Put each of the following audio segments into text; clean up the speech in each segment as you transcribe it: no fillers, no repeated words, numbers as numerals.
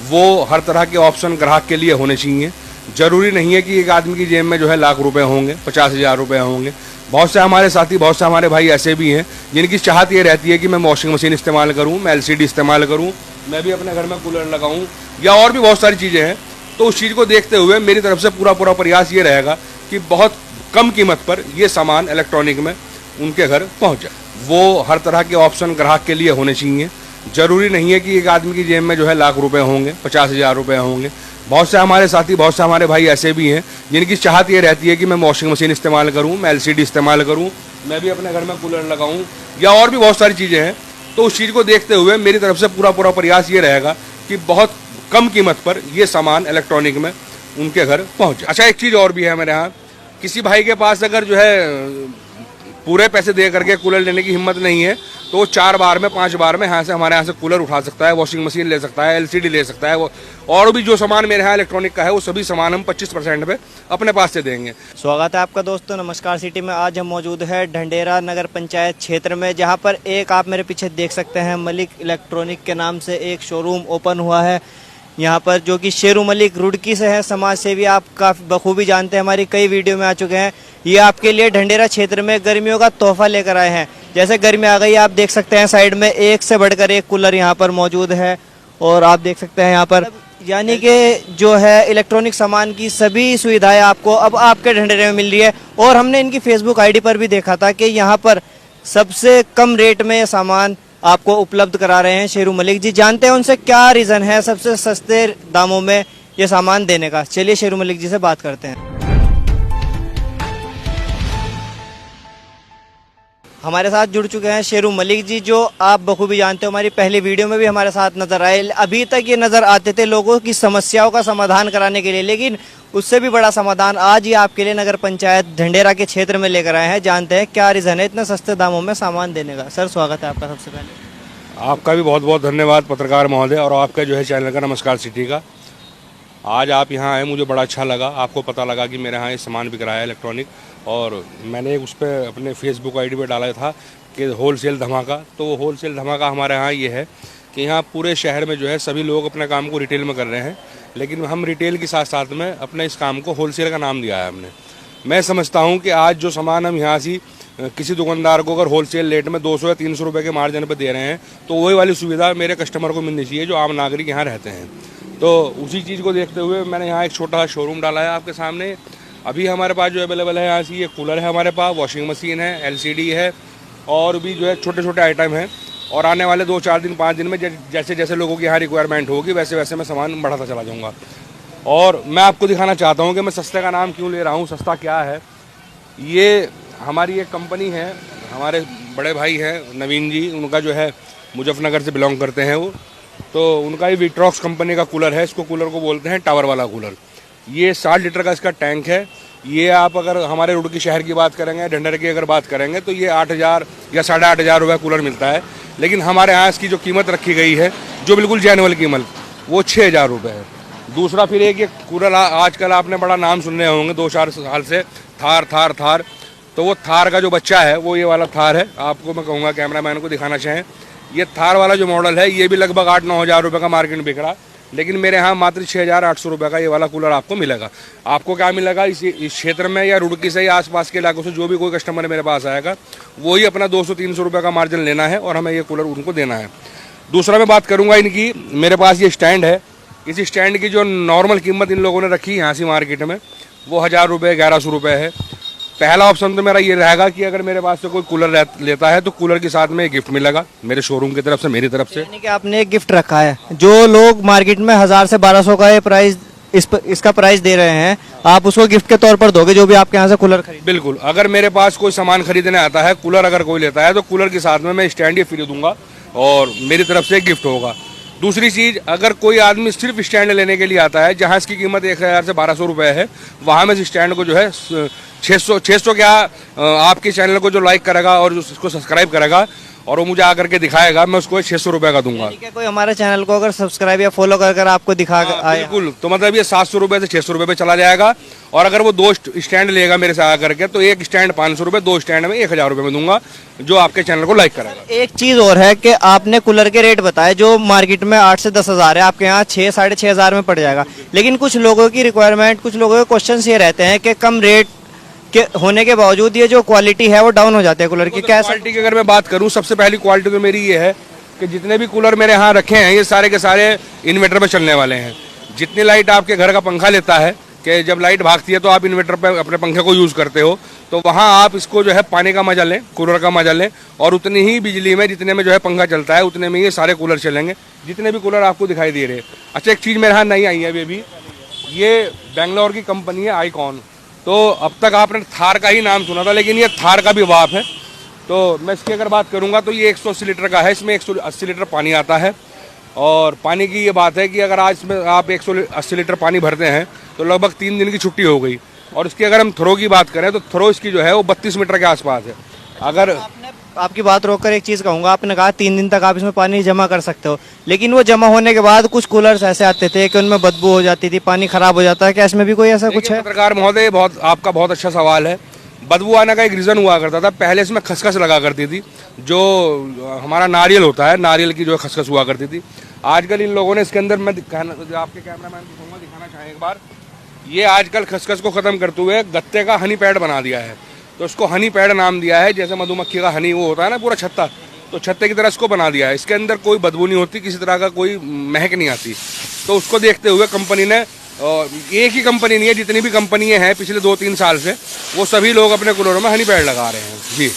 वो हर तरह के ऑप्शन ग्राहक के लिए होने चाहिए। जरूरी नहीं है कि एक आदमी की जेब में जो है लाख रुपए होंगे, 50,000 रुपए होंगे। बहुत से हमारे साथी, बहुत से हमारे भाई ऐसे भी हैं जिनकी चाहत ये रहती है कि मैं वॉशिंग मशीन इस्तेमाल करूं, मैं एलसीडी इस्तेमाल करूं, मैं भी अपने घर में कूलर लगाऊं या और भी बहुत सारी चीज़ें हैं। तो उस चीज़ को देखते हुए मेरी तरफ से पूरा प्रयास ये रहेगा कि बहुत कम कीमत पर ये सामान इलेक्ट्रॉनिक में उनके घर पहुँच जाए। वो हर तरह के ऑप्शन ग्राहक के लिए होने चाहिए। जरूरी नहीं है कि एक आदमी की जेब में जो है लाख रुपए होंगे, 50,000 रुपए होंगे। बहुत से हमारे साथी, बहुत से हमारे भाई ऐसे भी हैं जिनकी चाहत ये रहती है कि मैं वॉशिंग मशीन इस्तेमाल करूं, मैं एलसीडी इस्तेमाल करूं, मैं भी अपने घर में कूलर लगाऊं या और भी बहुत सारी चीज़ें हैं। तो उस चीज़ को देखते हुए मेरी तरफ से पूरा प्रयास ये रहेगा कि बहुत कम कीमत पर ये सामान इलेक्ट्रॉनिक में उनके घर पहुँच जाए। अच्छा, एक चीज़ और भी है मेरे यहाँ, किसी भाई के पास अगर जो है पूरे पैसे दे करके कूलर लेने की हिम्मत नहीं है तो 4 बार में 5 बार में यहाँ से हमारे यहाँ से कूलर उठा सकता है, वॉशिंग मशीन ले सकता है, एलसीडी ले सकता है। वो और भी जो सामान मेरे यहाँ इलेक्ट्रॉनिक का है वो सभी सामान हम 25% पे अपने पास से देंगे। स्वागत है आपका दोस्तों, नमस्कार सिटी में। आज हम मौजूद है ढंडेरा नगर पंचायत क्षेत्र में, जहाँ पर एक आप मेरे पीछे देख सकते हैं मलिक इलेक्ट्रॉनिक के नाम से एक शोरूम ओपन हुआ है यहाँ पर, जो कि शेरू मलिक रुड़की से है। समाज सेवी आप काफ़ी बखूबी जानते हैं, हमारी कई वीडियो में आ चुके हैं। ये आपके लिए ढंडेरा क्षेत्र में गर्मियों का तोहफा लेकर आए हैं। जैसे गर्मी आ गई, आप देख सकते हैं साइड में एक से बढ़कर एक कूलर यहाँ पर मौजूद है। और आप देख सकते हैं यहाँ पर यानी कि जो है इलेक्ट्रॉनिक सामान की सभी सुविधाएं आपको अब आपके ढंडेरे में मिल रही है। और हमने इनकी फेसबुक आईडी पर भी देखा था कि यहाँ पर सबसे कम रेट में सामान आपको उपलब्ध करा रहे हैं शेरू मलिक जी। जानते हैं उनसे क्या रीज़न है सबसे सस्ते दामों में ये सामान देने का। चलिए शेरू मलिक जी से बात करते हैं। हमारे साथ जुड़ चुके हैं शेरू मलिक जी, जो आप बखूबी जानते हो, हमारी पहली वीडियो में भी हमारे साथ नजर आए। अभी तक ये नजर आते थे लोगों की समस्याओं का समाधान कराने के लिए, लेकिन उससे भी बड़ा समाधान आज ये आपके लिए नगर पंचायत ढंडेरा के क्षेत्र में लेकर आए हैं। जानते हैं क्या रीज़न है इतने सस्ते दामों में सामान देने का। सर, स्वागत है आपका। सबसे पहले आपका भी बहुत बहुत धन्यवाद पत्रकार महोदय, और आपका जो है चैनल का नमस्कार सिटी का। आज आप यहाँ आए, मुझे बड़ा अच्छा लगा। आपको पता लगा कि मेरे यहाँ ये सामान बिक रहा है इलेक्ट्रॉनिक, और मैंने उस पर अपने फेसबुक आईडी पे डाला था कि होलसेल धमाका। तो वो होलसेल धमाका हमारे यहाँ ये है कि यहाँ पूरे शहर में जो है सभी लोग अपने काम को रिटेल में कर रहे हैं, लेकिन हम रिटेल के साथ साथ में अपने इस काम को होलसेल का नाम दिया है हमने। मैं समझता हूँ कि आज जो सामान हम यहाँ से किसी दुकानदार को अगर होलसेल रेट में 200 या 300 रुपये के मार्जिन पर दे रहे हैं तो वही वाली सुविधा मेरे कस्टमर को मिलनी चाहिए जो आम नागरिक यहाँ रहते हैं। तो उसी चीज़ को देखते हुए मैंने यहाँ एक छोटा सा शोरूम डाला है आपके सामने। अभी हमारे पास जो अवेलेबल है यहाँ से ये कूलर है, हमारे पास वॉशिंग मशीन है, एलसीडी है, और भी जो है छोटे छोटे आइटम हैं। और आने वाले 2-4 दिन 5 दिन में जैसे जैसे लोगों की यहाँ रिक्वायरमेंट होगी वैसे वैसे मैं सामान बढ़ाता चला जाऊँगा। और मैं आपको दिखाना चाहता हूँ कि मैं सस्ते का नाम क्यों ले रहा हूँ, सस्ता क्या है। ये हमारी एक कंपनी है, हमारे बड़े भाई हैं नवीन जी, उनका जो है मुजफ्फरनगर से बिलोंग करते हैं वो। तो उनका ही विट्रॉक्स कंपनी का कूलर है। इसको कूलर को बोलते हैं टावर वाला कूलर। ये 60 लीटर का इसका टैंक है। ये आप अगर हमारे रुड़की शहर की बात करेंगे, ढंडेरा की अगर बात करेंगे, तो ये 8,000 या 8,500 रुपये कूलर मिलता है। लेकिन हमारे यहाँ इसकी जो कीमत रखी गई है, जो बिल्कुल जेन्युइन कीमत, वो 6,000 रुपये है। दूसरा फिर एक ये कूलर आजकल आपने बड़ा नाम सुन रहे होंगे 2-4 साल से, थार। तो वो थार का जो बच्चा है वो ये वाला थार है। आपको मैं कहूँगा कैमरामैन को दिखाना चाहें, ये थार वाला जो मॉडल है ये भी लगभग 8-9 हज़ार रुपये का मार्केट में बिक रहा, लेकिन मेरे यहाँ मात्र 6,800 रुपये का ये वाला कूलर आपको मिलेगा। आपको क्या मिलेगा, इस क्षेत्र में या रुड़की से या आसपास के इलाकों से जो भी कोई कस्टमर मेरे पास आएगा वही अपना 200-300 रुपये का मार्जिन लेना है और हमें ये कूलर उनको देना है। दूसरा मैं बात करूँगा इनकी, मेरे पास ये स्टैंड है। इस स्टैंड की जो नॉर्मल कीमत इन लोगों ने रखी यहाँ से मार्केट में वो 1,000 रुपये 1,100 रुपये है। पहला ऑप्शन तो मेरा ये रहेगा कि अगर मेरे पास से कोई कूलर लेता है तो कूलर के साथ में एक गिफ्ट मिलेगा मेरे शोरूम की तरफ से, मेरी तरफ से। यानी कि आपने एक गिफ्ट रखा है। जो लोग मार्केट में 1,000 से 1,200 का ये प्राइस इसका प्राइस दे रहे हैं, आप उसको गिफ्ट के तौर पर दोगे जो भी आपके यहाँ से कूलर खरीद। बिल्कुल, अगर मेरे पास कोई सामान खरीदने आता है, कूलर अगर कोई लेता है तो कूलर के साथ में मैं स्टैंड ये फ्री दूंगा और मेरी तरफ से एक गिफ्ट होगा। दूसरी चीज़, अगर कोई आदमी सिर्फ स्टैंड लेने के लिए आता है जहाँ इसकी कीमत 1,000 से 1,200 रुपये है, वहाँ मैं इस स्टैंड को जो है 600 क्या, आपके चैनल को जो लाइक करेगा और जो उसको सब्सक्राइब करेगा और वो मुझे आकर के दिखाएगा, मैं उसको 600 रुपये का दूंगा। ठीक है, कोई हमारे चैनल को अगर सब्सक्राइब या फॉलो कर आपको दिखा आया, बिल्कुल, तो मतलब ये 700 रुपये से 600 रुपये पे चला जाएगा। और अगर वो 2 स्टैंड लेगा मेरे से आकर के, तो एक स्टैंड 500 रुपये, 2 स्टैंड में 1000 रुपये में दूंगा, जो आपके चैनल को लाइक करेगा। एक चीज और है कि आपने कूलर के रेट बताए जो मार्केट में 8 से 10 हज़ार है, आपके यहाँ 6 साढ़े 6 हज़ार में पड़ जाएगा। लेकिन कुछ लोगों की रिक्वायरमेंट, कुछ लोगों के क्वेश्चन ये रहते हैं कि कम रेट के होने के बावजूद ये जो क्वालिटी है वो डाउन हो जाती है कूलर की। क्या क्वालिटी की अगर मैं बात करूं, सबसे पहली क्वालिटी तो मेरी ये है कि जितने भी कूलर मेरे यहाँ रखे हैं, ये सारे के सारे इन्वर्टर पे चलने वाले हैं। जितनी लाइट आपके घर का पंखा लेता है, कि जब लाइट भागती है तो आप इन्वर्टर पे अपने पंखे को यूज़ करते हो, तो वहाँ आप इसको जो है पानी का मजा लें, कूलर का मजा लें, और उतनी ही बिजली में जितने में जो है पंखा चलता है उतने में ये सारे कूलर चलेंगे, जितने भी कूलर आपको दिखाई दे रहे हैं। अच्छा, एक चीज़ मेरे यहाँ नहीं आई है अभी, ये बेंगलोर की कंपनी है आईकॉन। तो अब तक आपने थार का ही नाम सुना था, लेकिन ये थार का भी बाप है। तो मैं इसकी अगर बात करूंगा तो ये 180 लीटर का है, इसमें 180 लीटर पानी आता है। और पानी की ये बात है कि अगर आज इसमें आप 180 लीटर पानी भरते हैं तो लगभग 3 दिन की छुट्टी हो गई। और इसकी अगर हम थ्रो की बात करें तो थ्रो इसकी जो है वो 32 मीटर के आसपास है। अगर आपकी बात रोककर एक चीज कहूंगा, आपने कहा 3 दिन तक आप इसमें पानी जमा कर सकते हो, लेकिन वो जमा होने के बाद कुछ कूलर्स ऐसे आते थे कि उनमें बदबू हो जाती थी, पानी खराब हो जाता है। क्या इसमें भी कोई ऐसा कुछ है? पत्रकार महोदय, आपका बहुत अच्छा सवाल है। बदबू आने का एक रीज़न हुआ करता था, पहले इसमें खसखस लगा करती थी, जो हमारा नारियल होता है, नारियल की जो खसखस हुआ करती थी। आजकल इन लोगों ने इसके अंदर, मैं आपके कैमरामैन को कहूँगा दिखाना चाहें एक बार, ये आजकल खसखस को ख़त्म करते हुए गत्ते का हनी पैड बना दिया है। तो इसको हनी पैड नाम दिया है, जैसे मधुमक्खी का हनी वो होता है ना पूरा छत्ता, तो छत्ते की तरह इसको बना दिया है। इसके अंदर कोई बदबू नहीं होती, किसी तरह का कोई महक नहीं आती। तो उसको देखते हुए कंपनी ने, एक ही कंपनी नहीं है, जितनी भी कंपनियां हैं पिछले 2-3 साल से, वो सभी लोग अपने कूलरों में हनी पैड लगा रहे हैं जी।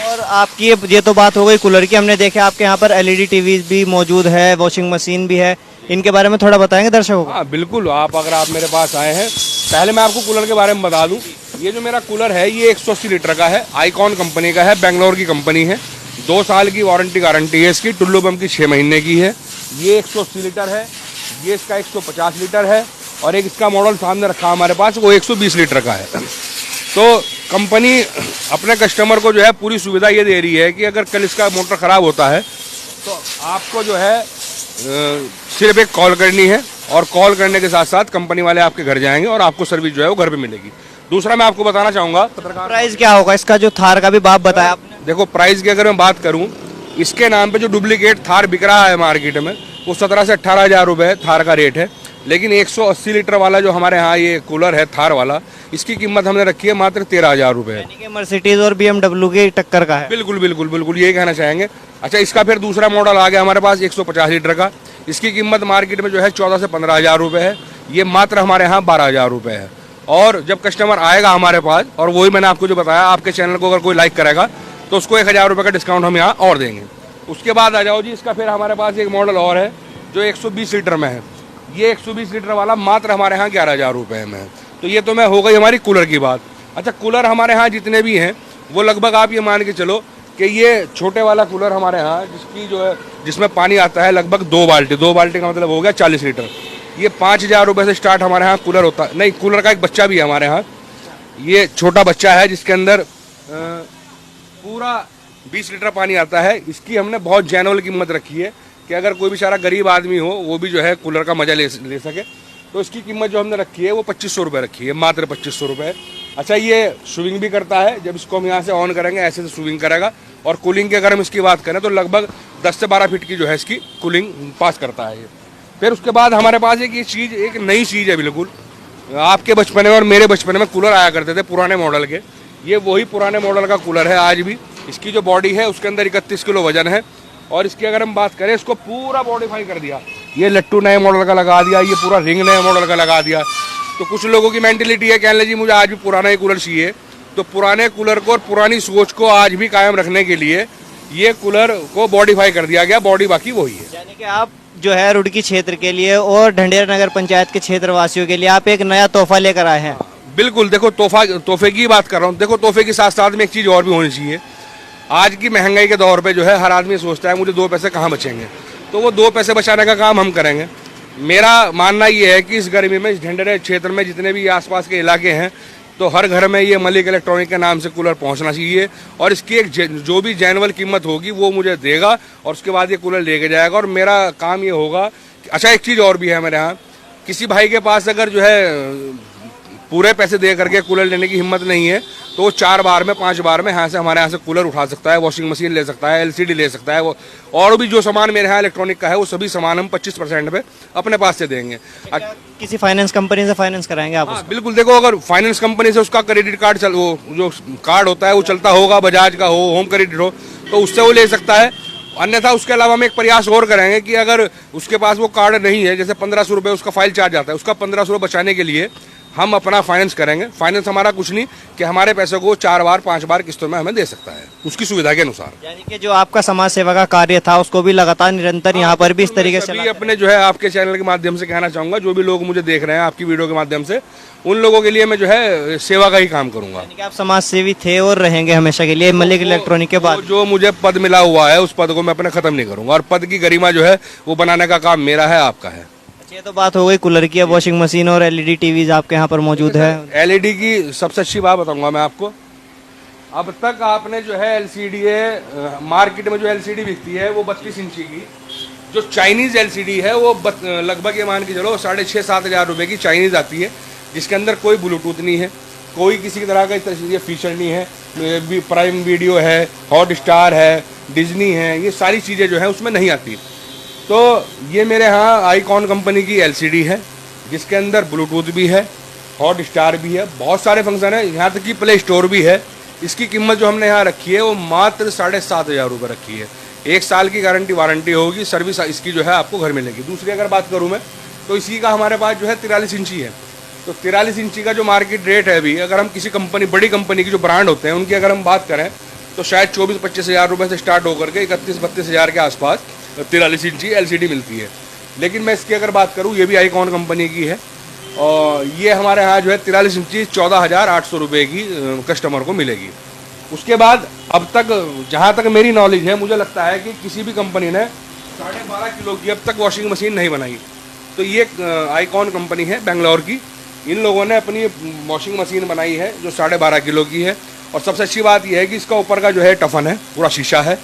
और आपकी ये तो बात हो गई कूलर की, हमने देखा आपके यहाँ पर LED टीवी भी मौजूद है, वॉशिंग मशीन भी है, इनके बारे में थोड़ा बताएंगे दर्शकों को? हाँ बिल्कुल, अगर आप मेरे पास आए हैं, पहले मैं आपको कूलर के बारे में बता दूं। ये जो मेरा कूलर है ये 180 लीटर का है, आईकॉन कंपनी का है, बेंगलोर की कंपनी है। 2 साल की वारंटी गारंटी है इसकी, टुल्लू बम की 6 महीने की है। ये 180 लीटर है, ये इसका 150 लीटर है, और एक इसका मॉडल सामने रखा हमारे पास, वो 120 लीटर का है। तो कंपनी अपने कस्टमर को जो है पूरी सुविधा ये दे रही है कि अगर कल इसका मोटर ख़राब होता है तो आपको जो है सिर्फ एक कॉल करनी है, और कॉल करने के साथ साथ कंपनी वाले आपके घर जाएंगे और आपको सर्विस जो है वो घर पे मिलेगी। दूसरा मैं आपको बताना चाहूँगा, प्राइस क्या होगा इसका, जो थार का भी बाप बताया आपने? देखो, प्राइस की अगर मैं बात करूँ, इसके नाम पे जो डुप्लीकेट थार बिक रहा है मार्केट में, वो 17 से 18 हज़ार रुपये थार का रेट है। लेकिन 180 लीटर वाला जो हमारे यहाँ ये कूलर है थार वाला, इसकी कीमत हमने रखी है मात्र 13,000 रुपये। यानी कि मर्सिडीज और BMW की टक्कर का है। बिल्कुल बिल्कुल बिल्कुल, यही कहना चाहेंगे। अच्छा, इसका फिर दूसरा मॉडल आ गया हमारे पास 150 लीटर का, इसकी कीमत मार्केट में जो है 14 से 15 हज़ार रुपये है, ये मात्र हमारे यहाँ 12 हज़ार रुपये है। और जब कस्टमर आएगा हमारे पास, और वही मैंने आपको जो बताया, आपके चैनल को अगर कोई लाइक करेगा तो उसको 1000 रुपये का डिस्काउंट हम यहाँ और देंगे। उसके बाद आ जाओ जी, इसका फिर हमारे पास एक मॉडल और है जो 120 लीटर में है। ये 120 लीटर वाला मात्र हमारे यहाँ 11,000 रुपये में है। तो ये तो मैं हो गई हमारी कूलर की बात। अच्छा, कूलर हमारे यहाँ जितने भी हैं वो लगभग आप ये मान के चलो कि ये छोटे वाला कूलर हमारे यहाँ, जिसकी जो है, जिसमें पानी आता है लगभग 2 बाल्टी का मतलब हो गया 40 लीटर, ये 5,000 रुपये से स्टार्ट हमारे यहाँ कूलर होता है। नहीं, कूलर का एक बच्चा भी है हमारे यहाँ, ये छोटा बच्चा है जिसके अंदर पूरा 20 लीटर पानी आता है। इसकी हमने बहुत जेन्युइन कीमत रखी है कि अगर कोई बेचारा गरीब आदमी हो वो भी जो है कूलर का मजा ले सके। तो इसकी कीमत जो हमने रखी है वो 2500 रुपये रखी है, मात्र 2500 रुपये। अच्छा, ये स्विंग भी करता है, जब इसको हम यहाँ से ऑन करेंगे ऐसे से स्विंग करेगा। और कूलिंग की अगर हम इसकी बात करें तो लगभग 10 से 12 फीट की जो है इसकी कूलिंग पास करता है ये। फिर उसके बाद हमारे पास एक नई चीज़ है बिल्कुल, आपके बचपन में और मेरे बचपन में कूलर आया करते थे पुराने मॉडल के, ये वही पुराने मॉडल का कूलर है आज भी। इसकी जो बॉडी है उसके अंदर 31 किलो वजन है, और इसकी अगर हम बात करें, इसको पूरा मॉडिफाई कर दिया। ये लट्टू नए मॉडल का लगा दिया, ये पूरा रिंग नए मॉडल का लगा दिया। तो कुछ लोगों की मेंटेलिटी है, कहने लगी मुझे आज भी पुराना ही कूलर चाहिए। तो पुराने कूलर को और पुरानी सोच को आज भी कायम रखने के लिए ये कूलर को मॉडिफाई कर दिया गया, बॉडी बाकी वही है। यानी कि आप जो है रुड़की क्षेत्र के लिए और ढंढेरा नगर पंचायत के क्षेत्र वासियों के लिए आप एक नया तोहफा लेकर आए हैं। बिल्कुल, देखो तोहफे की बात कर रहा हूँ। देखो, तोहफे के साथ साथ में एक चीज़ और भी होनी चाहिए। आज की महंगाई के दौर पे जो है हर आदमी सोचता है मुझे 2 पैसे कहाँ बचेंगे, तो वो 2 पैसे बचाने का काम हम करेंगे। मेरा मानना ये है कि इस गर्मी में, इस ढंढेरे क्षेत्र में जितने भी आसपास के इलाके हैं, तो हर घर में ये मलिक इलेक्ट्रॉनिक के नाम से कूलर पहुंचना चाहिए और इसकी एक जो भी जेन्युइन कीमत होगी वो मुझे देगा और उसके बाद ये कूलर लेके जाएगा। और मेरा काम ये होगा कि अच्छा एक चीज़ और भी है मेरे यहाँ, किसी भाई के पास अगर जो है पूरे पैसे दे करके कूलर लेने की हिम्मत नहीं है तो वो 4 बार में 5 बार में यहाँ से हमारे यहाँ से कूलर उठा सकता है, वॉशिंग मशीन ले सकता है, LCD ले सकता है, वो और भी जो सामान मेरे यहाँ इलेक्ट्रॉनिक का है वो सभी सामान हम 25% पे अपने पास से देंगे। किसी फाइनेंस कंपनी से फाइनेंस कराएंगे आप? हाँ बिल्कुल, देखो अगर फाइनेंस कंपनी से उसका क्रेडिट कार्ड वो जो कार्ड होता है वो चलता होगा, बजाज का हो, होम क्रेडिट हो, तो उससे वो ले सकता है। अन्यथा उसके अलावा हम एक प्रयास और करेंगे कि अगर उसके पास वो कार्ड नहीं है, जैसे 1500 रुपये उसका फाइल चार्ज आता है, उसका 1500 बचाने के लिए हम अपना फाइनेंस करेंगे। फाइनेंस हमारा कुछ नहीं कि हमारे पैसे को 4 बार 5 बार किस्तों में हमें दे सकता है उसकी सुविधा के अनुसार। यानी कि जो आपका समाज सेवा का कार्य था उसको भी लगातार निरंतर यहाँ पर भी इस तरीके से अपने जो है आपके चैनल के माध्यम से कहना चाहूंगा, जो भी लोग मुझे देख रहे हैं आपकी वीडियो के माध्यम से, उन लोगों के लिए मैं जो है सेवा का ही काम करूंगा। यानी कि आप समाज सेवी थे और रहेंगे हमेशा के लिए मलिक इलेक्ट्रॉनिक के बाद? जो मुझे पद मिला हुआ है उस पद को मैं अपने खत्म नहीं करूंगा और पद की गरिमा जो है वो बनाने का काम मेरा है, आपका है। ये तो बात हो गई कूलर की। वॉशिंग मशीन और LED टीवीज आपके यहाँ पर मौजूद है? LED की सबसे अच्छी बात बताऊंगा मैं आपको, अब तक आपने जो है LCD है, मार्केट में जो LCD बिकती है वो 32 इंची की, जो चाइनीज LCD है वो लगभग ये मान के चलो 6,500-7 हज़ार रुपये की चाइनीज आती है, जिसके अंदर कोई ब्लूटूथ नहीं है, कोई किसी तरह का ये फीचर नहीं है, प्राइम वीडियो है, हॉटस्टार है, डिज्नी है, ये सारी चीज़ें जो है उसमें नहीं आती। तो ये मेरे यहाँ आईकॉन कंपनी की LCD है जिसके अंदर ब्लूटूथ भी है, हॉटस्टार भी है, बहुत सारे फंक्शन है, यहाँ तक कि प्ले स्टोर भी है। इसकी कीमत जो हमने यहाँ रखी है वो मात्र 7,500 रुपये रखी है। 1 साल की गारंटी वारंटी होगी, सर्विस इसकी जो है आपको घर मिलेगी। दूसरी अगर बात करूँ मैं तो इसी का हमारे पास जो है 43 इंची है, तो 43 इंची का जो मार्केट रेट है अभी, अगर हम किसी कंपनी बड़ी कंपनी की जो ब्रांड होते हैं उनकी अगर हम बात करें तो शायद 24-25 हज़ार रुपये से स्टार्ट होकर के 31-32 हज़ार के आसपास 43 इंची LCD मिलती है। लेकिन मैं इसकी अगर बात करूँ, ये भी आईकॉन कंपनी की है और ये हमारे यहाँ जो है 43 इंची 14,800 रुपये की कस्टमर को मिलेगी। उसके बाद अब तक जहाँ तक मेरी नॉलेज है, मुझे लगता है कि किसी भी कंपनी ने 12.5 किलो की अब तक वॉशिंग मशीन नहीं बनाई। तो ये आईकॉन कंपनी है बेंगलोर की, इन लोगों ने अपनी वॉशिंग मशीन बनाई है जो 12.5 किलो की है। और सबसे अच्छी बात यह है कि इसका ऊपर का जो है टफन है पूरा शीशा है,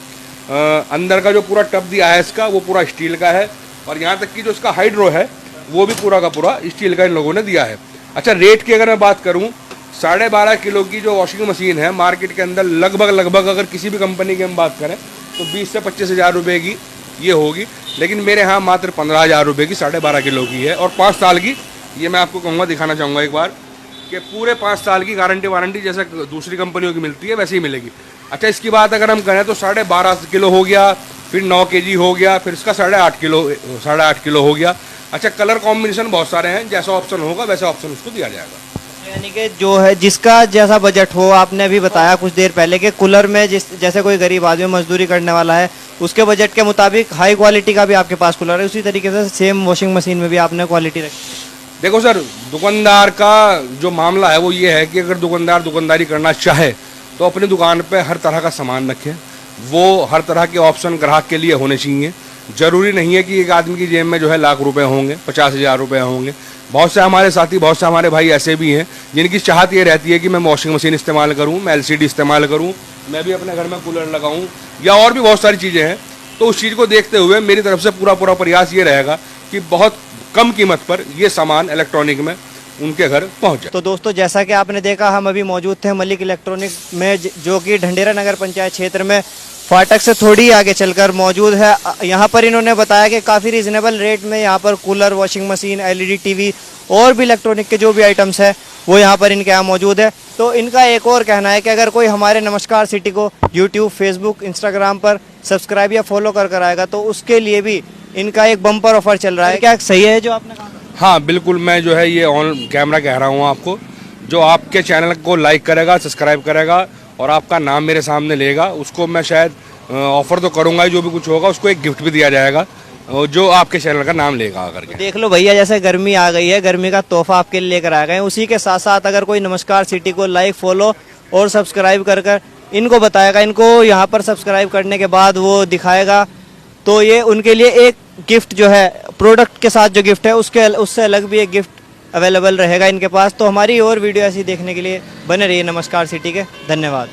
अंदर का जो पूरा टब दिया है इसका वो पूरा स्टील का है, और यहाँ तक कि जो इसका हाइड्रो है वो भी पूरा का पूरा स्टील का इन लोगों ने दिया है। अच्छा, रेट की अगर मैं बात करूँ, 12.5 किलो की जो वॉशिंग मशीन है मार्केट के अंदर लगभग अगर किसी भी कंपनी की हम बात करें तो 20 से 25 हज़ार रुपये की ये होगी, लेकिन मेरे यहाँ मात्र 15,000 रुपये की 12.5 किलो की है और 5 साल की। ये मैं आपको कहूँगा, दिखाना चाहूँगा एक बार कि पूरे 5 साल की गारंटी वारंटी जैसे दूसरी कंपनियों की मिलती है वैसे ही मिलेगी। अच्छा, इसकी बात अगर हम करें तो 12.5 किलो हो गया, फिर 9 kg हो गया, फिर इसका 8.5 किलो हो गया। अच्छा, कलर कॉम्बिनेशन बहुत सारे हैं, जैसा ऑप्शन होगा वैसा ऑप्शन उसको दिया जाएगा। यानी कि जो है जिसका जैसा बजट हो, आपने अभी बताया कुछ देर पहले कि कूलर में जैसे कोई गरीब आदमी मजदूरी करने वाला है उसके बजट के मुताबिक हाई क्वालिटी का भी आपके पास कूलर है, उसी तरीके से सेम वॉशिंग मशीन में भी आपने क्वालिटी रखी। देखो सर, दुकानदार का जो मामला है वो ये है कि अगर दुकानदार दुकानदारी करना चाहे तो अपनी दुकान पे हर तरह का सामान रखे, वो हर तरह के ऑप्शन ग्राहक के लिए होने चाहिए। ज़रूरी नहीं है कि एक आदमी की जेब में जो है लाख रुपए होंगे, 50,000 रुपये होंगे। बहुत से हमारे साथी, बहुत से हमारे भाई ऐसे भी हैं जिनकी चाहत ये रहती है कि मैं वॉशिंग मशीन इस्तेमाल करूँ, मैं LCD इस्तेमाल करूँ, मैं भी अपने घर में कूलर लगाऊँ, या और भी बहुत सारी चीज़ें हैं। तो उस चीज़ को देखते हुए मेरी तरफ से पूरा प्रयास ये रहेगा कि बहुत कम कीमत पर ये सामान इलेक्ट्रॉनिक में उनके घर पहुंच जाए। तो दोस्तों, जैसा कि आपने देखा, हम अभी मौजूद थे मलिक इलेक्ट्रॉनिक में, जो कि ढंडेरा नगर पंचायत क्षेत्र में फाटक से थोड़ी आगे चलकर मौजूद है। यहाँ पर इन्होंने बताया कि काफ़ी रीजनेबल रेट में यहाँ पर cooler, washing machine, LED TV और भी इलेक्ट्रॉनिक के जो भी आइटम्स है वो यहाँ पर इनके यहाँ मौजूद है। तो इनका एक और कहना है कि अगर कोई हमारे नमस्कार सिटी को यूट्यूब, फेसबुक, इंस्टाग्राम पर सब्सक्राइब या फॉलो कर आएगा तो उसके लिए भी इनका एक बम्पर ऑफर चल रहा है। क्या सही है जो आपने कहा? हाँ बिल्कुल, मैं जो है ये ऑन कैमरा कह रहा हूँ आपको, जो आपके चैनल को लाइक करेगा, सब्सक्राइब करेगा और आपका नाम मेरे सामने लेगा, उसको मैं शायद ऑफर तो करूँगा, जो भी कुछ होगा उसको एक गिफ्ट भी दिया जाएगा जो आपके चैनल का नाम लेगा आकर के। देख लो भैया, जैसे गर्मी आ गई है, गर्मी का तोहफा आपके लिए लेकर आ गए हैं। उसी के साथ साथ अगर कोई नमस्कार सिटी को लाइक, फॉलो और सब्सक्राइब कर इनको बताएगा, इनको यहाँ पर सब्सक्राइब करने के बाद वो दिखाएगा, तो ये उनके लिए एक गिफ्ट जो है, प्रोडक्ट के साथ जो गिफ्ट है उससे अलग भी एक गिफ्ट अवेलेबल रहेगा इनके पास। तो हमारी और वीडियो ऐसी देखने के लिए बने रहिए नमस्कार सिटी के। धन्यवाद।